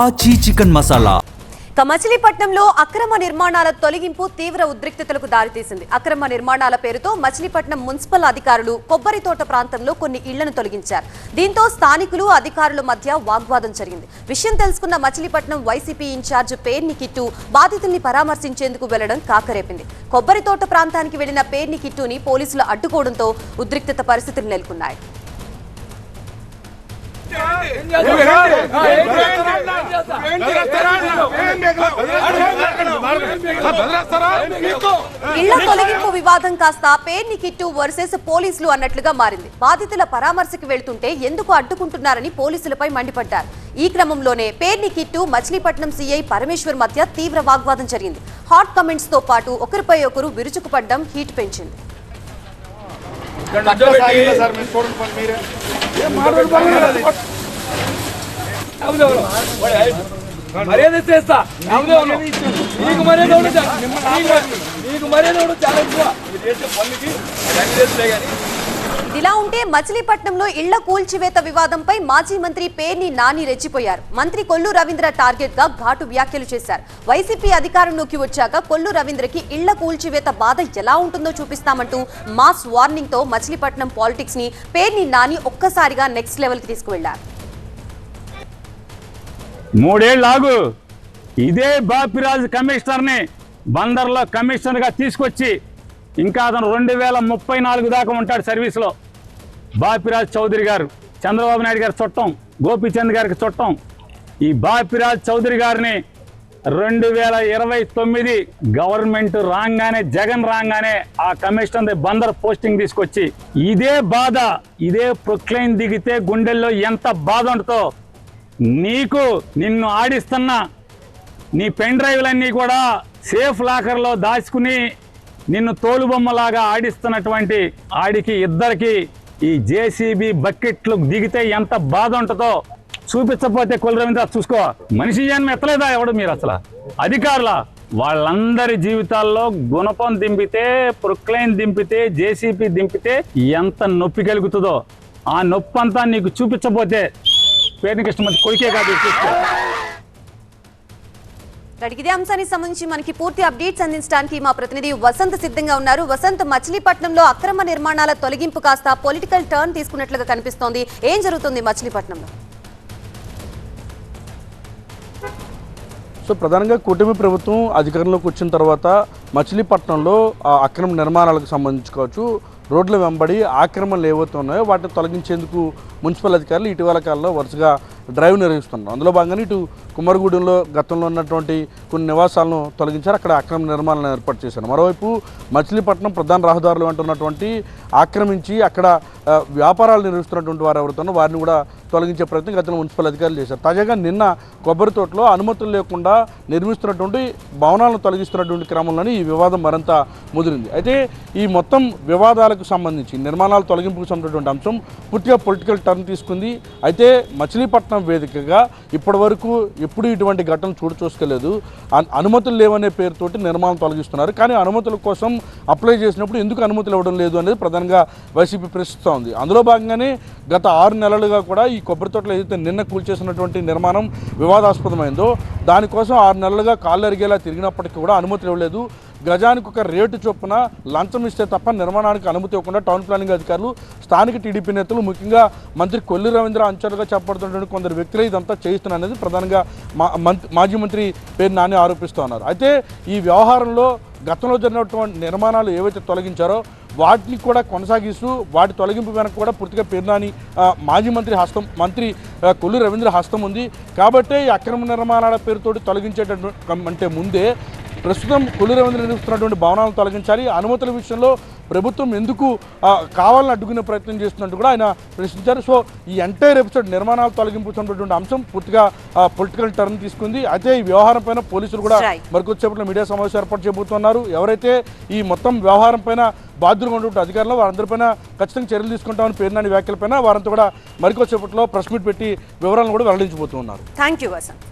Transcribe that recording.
ఆచి చికెన్ మసాలా. మచిలీపట్నంలో అక్రమ నిర్మాణాల తొలగింపు తీవ్ర ఉద్రిక్తతలకు దారితీసింది. అక్రమ నిర్మాణాల పేరుతో మచిలీపట్నం మున్సిపల్ అధికారులు కొబ్బరి తోట ప్రాంతంలో కొన్ని ఇళ్లను తొలగించారు. దీంతో స్థానికులు అధికారుల మధ్య వాగ్వాదం జరిగింది. విషయం తెలుసుకున్న మచిలీపట్నం వైసీపీ ఇన్ఛార్జ్ పేర్ని కిట్టు బాధితుల్ని పరామర్శించేందుకు వెళ్లడం కాకరేపింది. కొబ్బరి తోట ప్రాంతానికి వెళ్లిన పేర్ని కిట్టుని పోలీసులు అడ్డుకోవడంతో ఉద్రిక్తత పరిస్థితులు నెలకొన్నాయి. ఇళ్ల తొలగింపు వివాదం కాస్త పేర్ని కిట్టు వర్సెస్ పోలీసులు అన్నట్లుగా మారింది. బాధితుల పరామర్శకు వెళ్తుంటే ఎందుకు అడ్డుకుంటున్నారని పోలీసులపై మండిపడ్డారు. ఈ క్రమంలోనే పేర్ని కిట్టు మచిలీపట్నం సీఐ పరమేశ్వర్ మధ్య తీవ్ర వాగ్వాదం జరిగింది. హాట్ కమెంట్స్ తో పాటు ఒకరిపై ఒకరు విరుచుకుపడ్డం హీట్ పెంచింది. మర్యాద చేస్తా నీకు మర్యాద చాలా ఎక్కువ. ఇదిలా ఉంటే మచిలీపట్నంలో ఇళ్ల కూల్చివేత వివాదంపై మాజీ మంత్రి పేర్ని నాని రెచ్చిపోయారు. మంత్రి కొల్లు రవీంద్ర టార్గెట్ గా ఘాటు వ్యాఖ్యలు చేశారు. వైసీపీ అధికారంలోకి వచ్చాక కొల్లు రవీంద్రకి ఇళ్ల కూల్చివేత బాధ ఎలా ఉంటుందో చూపిస్తామంటూ మాస్ వార్నింగ్ తో మచిలీపట్నం పాలిటిక్స్ ని పేర్ని నాని ఒక్కసారిగా నెక్స్ట్ లెవెల్ కి తీసుకువెళ్లారు. 3 ఏళ్ళు ఆగు, ఇదే బాపిరాజు కమిషనర్ని బందర్లో కమిషనర్గా తీసుకొచ్చి ఇంకా అతను 2034 దాకా ఉంటాడు సర్వీస్లో. బాపిరాజు చౌదరి గారు చంద్రబాబు నాయుడు గారి చుట్టం, గోపీచంద్ గారికి చుట్టం. ఈ బాపిరాజు చౌదరి గారిని 2029 గవర్నమెంట్ రాగానే, జగన్ రాగానే ఆ కమిషనర్ బందర్ పోస్టింగ్ తీసుకొచ్చి ఇదే బాధ, ఇదే ప్రొక్లైన్ దిగితే గుండెల్లో ఎంత బాధ ఉంటుందో నిన్ను ఆడిస్తున్న నీ పెన్ డ్రైవ్లన్నీ కూడా సేఫ్ లాకర్లో దాచుకుని నిన్ను తోలుబొమ్మలాగా ఆడిస్తున్నటువంటి ఆడికి ఇద్దరికి ఈ జేసీబీ బకెట్లు దిగితే ఎంత బాధ ఉంటుందో చూపించకపోతే కొల్లు రవీంద్ర చూసుకో. మనిషి జన్మ ఎత్తలేదా ఎవడు మీరు అసలు? అధికారుల వాళ్ళందరి జీవితాల్లో గుణపం దింపితే, ప్రొక్లైన్ దింపితే, జేసీబీ దింపితే ఎంత నొప్పి కలుగుతుందో ఆ నొప్పి అంతా నీకు చూపించకపోతే పేర్ని కృష్ణమూర్తి కొడుకే కాదు. ఇదే అంశానికి సంబంధించి మనకి పూర్తి అప్డేట్స్ అందించడానికి మా ప్రతినిధి వసంత్ సిద్ధంగా ఉన్నారు. వసంత్, మచిలీపట్నంలో అక్రమ నిర్మాణాల తొలగింపు కాస్త పొలిటికల్ టర్న్ తీసుకున్నట్లుగా కనిపిస్తోంది. ఏం జరుగుతుంది మచిలీపట్నంలో? సో ప్రధానంగా కూటమి ప్రభుత్వం అధికారంలోకి వచ్చిన తర్వాత మచిలీపట్నంలో అక్రమ నిర్మాణాలకు సంబంధించి కావచ్చు, రోడ్ల వెంబడి ఆక్రమణలు ఏవైతే ఉన్నాయో వాటిని తొలగించేందుకు మున్సిపల్ అధికారులు ఇటీవల కాలంలో వరుసగా డ్రైవ్ నిర్వహిస్తున్నారు. అందులో భాగంగా ఇటు కుమ్మరిగూడెంలో గతంలో ఉన్నటువంటి కొన్ని నివాసాలను తొలగించారు, అక్కడ అక్రమ నిర్మాణాలను ఏర్పాటు చేశారు. మరోవైపు మచిలీపట్నం ప్రధాన రహదారులు వెంట ఉన్నటువంటి ఆక్రమించి అక్కడ వ్యాపారాలు నిర్వహిస్తున్నటువంటి వారు ఎవరుతున్నారో వారిని కూడా తొలగించే ప్రయత్నం గతంలో మున్సిపల్ అధికారులు చేశారు. తాజాగా నిన్న కొబ్బరి తోటలో అనుమతులు లేకుండా నిర్మిస్తున్నటువంటి భవనాలను తొలగిస్తున్నటువంటి క్రమంలోనే ఈ వివాదం మరింత ముదిరింది. అయితే ఈ మొత్తం వివాదాలకు సంబంధించి నిర్మాణాల తొలగింపుకు సంబంధించినటువంటి అంశం పూర్తిగా పొలిటికల్ టర్న్ తీసుకుంది. అయితే మచిలీపట్నం వేదికగా ఇప్పటి వరకు ఎప్పుడు ఇటువంటి ఘటనలు చూసుకోలేదు. అనుమతులు లేవనే పేరుతోటి నిర్మాణం తొలగిస్తున్నారు. కానీ అనుమతుల కోసం అప్లై చేసినప్పుడు ఎందుకు అనుమతులు ఇవ్వడం లేదు అనేది ప్రధానంగా వైసీపీ ప్రశ్నిస్తూ ఉంది. అందులో భాగంగానే గత 6 నెలలుగా కూడా ఈ కొబ్బరి తోటలో ఏదైతే నిన్న కూల్చేసినటువంటి నిర్మాణం వివాదాస్పదమైందో దానికోసం 6 నెలలుగా కాళ్ళు అరిగేలా తిరిగినప్పటికీ కూడా అనుమతులు ఇవ్వలేదు. గజానికి ఒక రేటు చొప్పున లంచం ఇస్తే తప్ప నిర్మాణానికి అనుమతి ఇవ్వకుండా టౌన్ ప్లానింగ్ అధికారులు, స్థానిక టీడీపీ నేతలు, ముఖ్యంగా మంత్రి కొల్లు రవీంద్ర అంచరుగా చెప్పబడుతున్నటువంటి కొందరు వ్యక్తులు ఇదంతా చేయిస్తున్నారు ప్రధానంగా మాజీ మంత్రి పేరు నాని ఆరోపిస్తూ ఉన్నారు. అయితే ఈ వ్యవహారంలో గతంలో జరిగినటువంటి నిర్మాణాలు ఏవైతే తొలగించారో వాటిని కూడా కొనసాగిస్తూ వాటి తొలగింపు వెనక కూడా పూర్తిగా పేర్నాని మాజీ మంత్రి కొల్లు రవీంద్ర హస్తం ఉంది. కాబట్టే ఈ అక్రమ నిర్మాణాల పేరుతోటి తొలగించేటటువంటి ముందే ప్రస్తుతం కొల్లు రవీంద్ర నిర్మిస్తున్నటువంటి భవనాలను తొలగించాలి. అనుమతుల విషయంలో ప్రభుత్వం ఎందుకు కావాలని అడ్డుకునే ప్రయత్నం చేస్తున్నట్టు కూడా ఆయన ప్రశ్నించారు. సో ఈ ఎంటైర్ ఎపిసోడ్ నిర్మాణాలు తొలగింపుతున్నటువంటి అంశం పూర్తిగా పొలిటికల్ టర్న్ తీసుకుంది. అయితే ఈ వ్యవహారం పైన పోలీసులు కూడా మరికొద్దిసేపట్లో మీడియా సమావేశం ఏర్పాటు చేయబోతున్నారు. ఎవరైతే ఈ మొత్తం వ్యవహారం పైన బాధ్యులుగా ఉన్నటువంటి అధికారులు వారందరిపైన ఖచ్చితంగా చర్యలు తీసుకుంటామని పేర్నాని వ్యాఖ్యలపైన వారంతా కూడా మరికొద్దిసేపట్లో ప్రెస్ మీట్ పెట్టి వివరాలను కూడా వెల్లడించబోతున్నారు. Thank you Vasant.